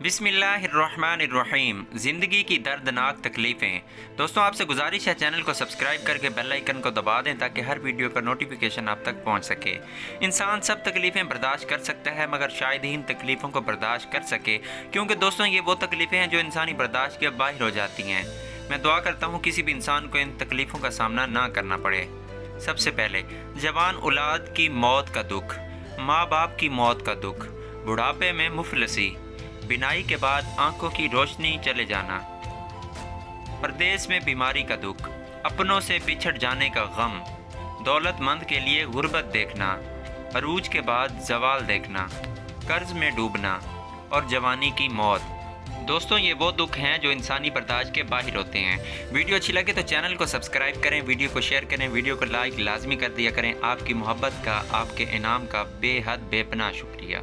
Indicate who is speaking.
Speaker 1: बिस्मिल्लाहिर्रहमानिर्रहीम। ज़िंदगी की दर्दनाक तकलीफ़ें। दोस्तों, आपसे गुजारिश है चैनल को सब्सक्राइब करके बेल आइकन को दबा दें ताकि हर वीडियो का नोटिफिकेशन आप तक पहुंच सके। इंसान सब तकलीफ़ें बर्दाश्त कर सकता है मगर शायद ही इन तकलीफ़ों को बर्दाश्त कर सके, क्योंकि दोस्तों ये वो तकलीफ़ें हैं जो इंसानी बर्दाश्त के बाहर हो जाती हैं। मैं दुआ करता हूँ किसी भी इंसान को इन तकलीफ़ों का सामना ना करना पड़े। सबसे पहले, जवान औलाद की मौत का दुख, माँ बाप की मौत का दुख, बुढ़ापे में मुफलसी, बिनाई के बाद आंखों की रोशनी चले जाना, परदेश में बीमारी का दुख, अपनों से बिछड़ जाने का गम, दौलतमंद के लिए गुर्बत देखना, अरूज के बाद जवाल देखना, कर्ज में डूबना और जवानी की मौत। दोस्तों, ये वो दुख हैं जो इंसानी बर्दाश्त के बाहर होते हैं। वीडियो अच्छी लगे तो चैनल को सब्सक्राइब करें, वीडियो को शेयर करें, वीडियो को लाइक लाजमी कर दिया करें। आपकी मोहब्बत का, आपके इनाम का बेहद बेपनाह शुक्रिया।